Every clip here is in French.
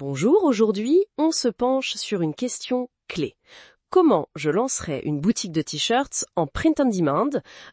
Bonjour, aujourd'hui, on se penche sur une question clé. Comment je lancerai une boutique de t-shirts en print on demand,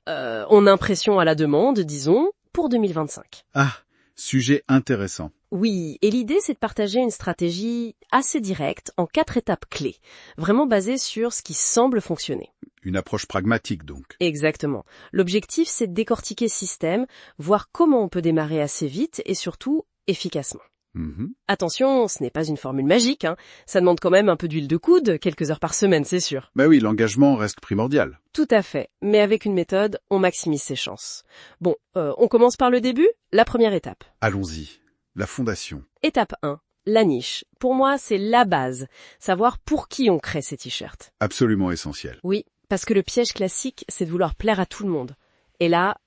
en impression à la demande, disons, pour 2025? Ah, sujet intéressant. Oui, et l'idée c'est de partager une stratégie assez directe en 4 étapes clés, vraiment basée sur ce qui semble fonctionner. Une approche pragmatique donc. Exactement. L'objectif c'est de décortiquer ce système, voir comment on peut démarrer assez vite et surtout efficacement. Mhm. Attention, ce n'est pas une formule magique, hein. Ça demande quand même un peu d'huile de coude, quelques heures par semaine, c'est sûr. Bah oui, l'engagement reste primordial. Tout à fait, mais avec une méthode, on maximise ses chances. Bon, on commence par le début, la première étape. Allons-y. La fondation. Étape 1, la niche. Pour moi, c'est la base, savoir pour qui on crée ces t-shirts. Absolument essentiel. Oui, parce que le piège classique, c'est de vouloir plaire à tout le monde. Et là,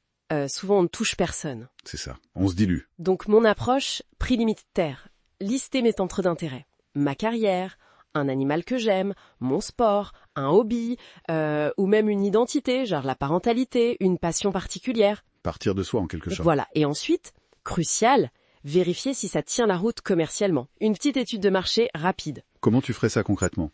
souvent on ne touche personne. C'est ça. On se dilue. Donc mon approche, prix limitaire. Lister mes centres d'intérêt. Ma carrière, un animal que j'aime, mon sport, un hobby, ou même une identité, genre la parentalité, une passion particulière. Partir de soi en quelque sorte. Voilà. Et ensuite, crucial, vérifier si ça tient la route commercialement. Une petite étude de marché rapide. Comment tu ferais ça concrètement?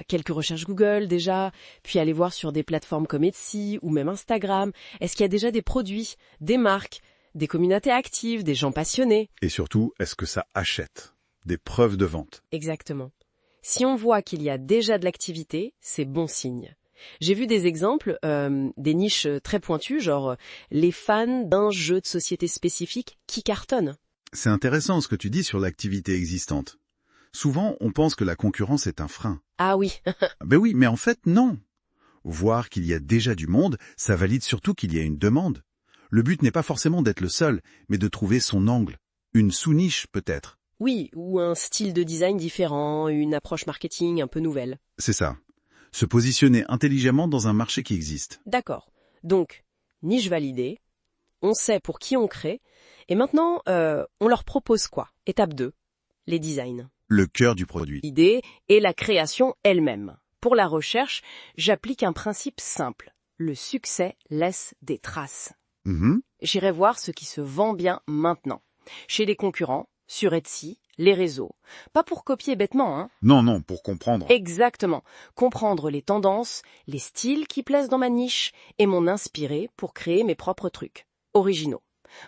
Quelques recherches Google déjà, puis aller voir sur des plateformes comme Etsy ou même Instagram. Est-ce qu'il y a déjà des produits, des marques, des communautés actives, des gens passionnés? Et surtout, est-ce que ça achète? Des preuves de vente. Exactement. Si on voit qu'il y a déjà de l'activité, c'est bon signe. J'ai vu des exemples, des niches très pointues, genre les fans d'un jeu de société spécifique qui cartonnent. C'est intéressant ce que tu dis sur l'activité existante. Souvent, on pense que la concurrence est un frein. Ah oui, Ben oui, mais en fait, non. Voir qu'il y a déjà du monde, ça valide surtout qu'il y a une demande. Le but n'est pas forcément d'être le seul, mais de trouver son angle. Une sous-niche, peut-être. oui, ou un style de design différent, une approche marketing un peu nouvelle. C'est ça. Se positionner intelligemment dans un marché qui existe. D'accord. Donc, niche validée, on sait pour qui on crée, et maintenant, on leur propose quoi? Étape 2, les designs. Le cœur du produit. L'idée et la création elle-même. Pour la recherche, j'applique un principe simple. Le succès laisse des traces. Mhm. J'irai voir ce qui se vend bien maintenant. Chez les concurrents, sur Etsy, les réseaux. Pas pour copier bêtement, hein. Non, pour comprendre. Exactement. Comprendre les tendances, les styles qui plaisent dans ma niche et m'en inspirer pour créer mes propres trucs. Originaux.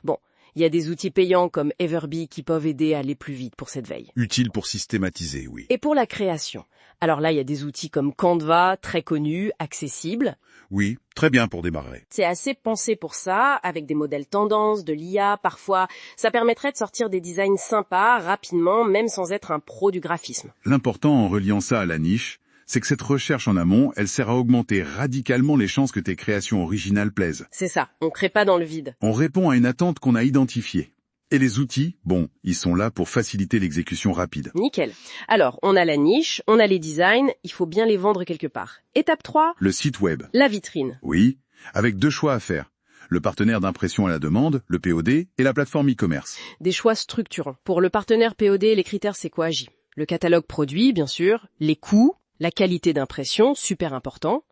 Bon, il y a des outils payants comme Everbee qui peuvent aider à aller plus vite pour cette veille. Utile pour systématiser, oui. Et pour la création. Alors là, il y a des outils comme Canva, très connus, accessibles. Oui, très bien pour démarrer. C'est assez pensé pour ça, avec des modèles tendances, de l'IA, parfois. Ça permettrait de sortir des designs sympas, rapidement, même sans être un pro du graphisme. L'important en reliant ça à la niche, c'est que cette recherche en amont, elle sert à augmenter radicalement les chances que tes créations originales plaisent. C'est ça, on crée pas dans le vide. On répond à une attente qu'on a identifiée. Et les outils, bon, ils sont là pour faciliter l'exécution rapide. Nickel. Alors, on a la niche, on a les designs, il faut bien les vendre quelque part. Étape 3, Le site web. la vitrine. Oui, avec 2 choix à faire. Le partenaire d'impression à la demande, le POD, et la plateforme e-commerce. Des choix structurants. Pour le partenaire POD, les critères c'est quoi, J? Le catalogue produit, bien sûr, les coûts, la qualité d'impression, super important,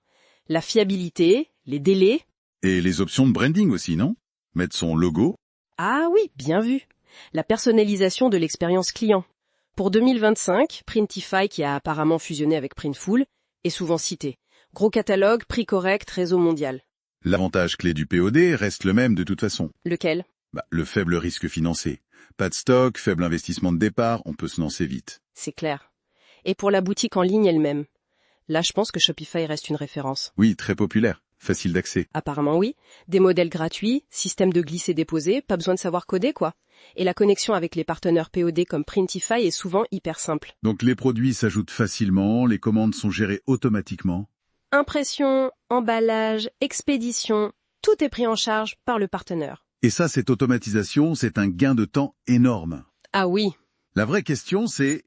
la fiabilité, les délais. Et les options de branding aussi, non? Mettre son logo. Ah oui, bien vu. La personnalisation de l'expérience client. Pour 2025, Printify, qui a apparemment fusionné avec Printful, est souvent cité. Gros catalogue, prix correct, réseau mondial. L'avantage clé du POD reste le même de toute façon. Lequel? Le faible risque financier. Pas de stock, faible investissement de départ, on peut se lancer vite. C'est clair. Et pour la boutique en ligne elle-même? Là, je pense que Shopify reste une référence. Oui, très populaire, facile d'accès. Apparemment oui. Des modèles gratuits, système de glisser-déposer, pas besoin de savoir coder quoi. Et la connexion avec les partenaires POD comme Printify est souvent hyper simple. Donc les produits s'ajoutent facilement, les commandes sont gérées automatiquement. Impression, emballage, expédition, tout est pris en charge par le partenaire. Et ça, cette automatisation, c'est un gain de temps énorme. Ah oui, La vraie question, c'est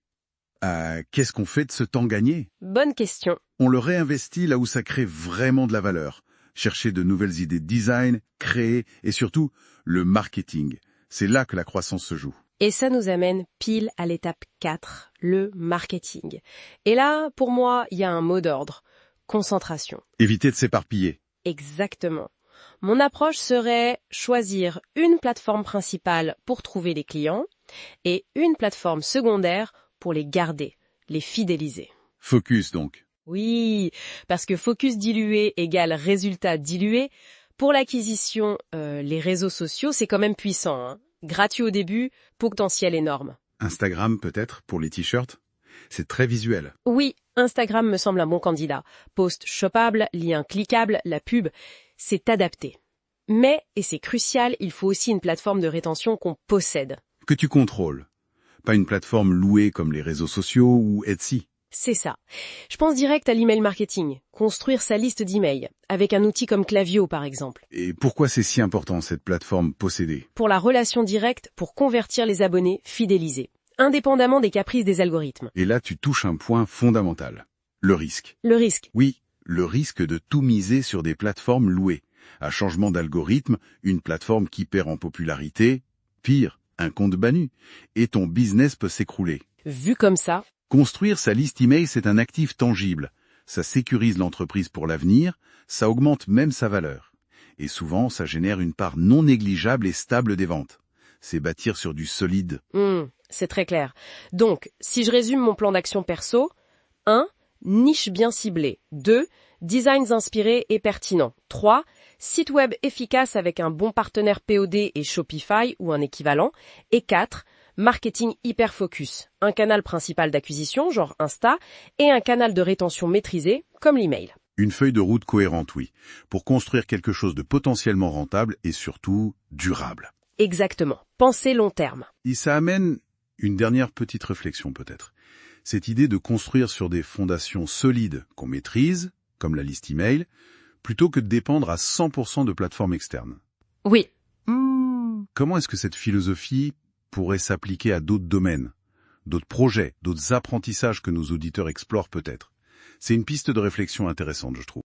qu'est-ce qu'on fait de ce temps gagné? bonne question. On le réinvestit là où ça crée vraiment de la valeur. Chercher de nouvelles idées de design, créer, et surtout, le marketing. C'est là que la croissance se joue. Et ça nous amène pile à l'étape 4, le marketing. Et là, pour moi, il y a un mot d'ordre. Concentration. Éviter de s'éparpiller. Exactement. Mon approche serait choisir une plateforme principale pour trouver les clients et une plateforme secondaire pour les garder, les fidéliser. Focus donc. Oui, parce que focus dilué égale résultat dilué. Pour l'acquisition, les réseaux sociaux, c'est quand même puissant, hein. Gratuit au début, potentiel énorme. Instagram peut-être pour les t-shirts? C'est très visuel. Oui, Instagram me semble un bon candidat. Post shoppable, lien cliquable, la pub, c'est adapté. Mais, et c'est crucial, il faut aussi une plateforme de rétention qu'on possède. Que tu contrôles. Pas une plateforme louée comme les réseaux sociaux ou Etsy. C'est ça. Je pense direct à l'email marketing, construire sa liste d'emails, avec un outil comme Klaviyo par exemple. Et pourquoi c'est si important cette plateforme possédée? Pour la relation directe, pour convertir les abonnés fidélisés, indépendamment des caprices des algorithmes. Et là tu touches un point fondamental. Le risque. Le risque. Oui, le risque de tout miser sur des plateformes louées. À changement d'algorithme, une plateforme qui perd en popularité, pire, un compte banni, et ton business peut s'écrouler. Vu comme ça, Construire sa liste email, c'est un actif tangible. Ça sécurise l'entreprise pour l'avenir, ça augmente même sa valeur. Et souvent, ça génère une part non négligeable et stable des ventes. C'est bâtir sur du solide. c'est très clair. Donc, si je résume mon plan d'action perso, 1. Niche bien ciblée. 2. Designs inspirés et pertinents. 3. Site web efficace avec un bon partenaire POD et Shopify ou un équivalent. Et 4. Marketing hyper focus. Un canal principal d'acquisition, genre Insta, et un canal de rétention maîtrisé, comme l'email. Une feuille de route cohérente, oui, pour construire quelque chose de potentiellement rentable et surtout durable. Exactement. Pensez long terme. Et ça amène une dernière petite réflexion peut-être. Cette idée de construire sur des fondations solides qu'on maîtrise, comme la liste email, plutôt que de dépendre à 100% de plateformes externes. Oui. Comment est-ce que cette philosophie pourrait s'appliquer à d'autres domaines, d'autres projets, d'autres apprentissages que nos auditeurs explorent peut-être? C'est une piste de réflexion intéressante, je trouve.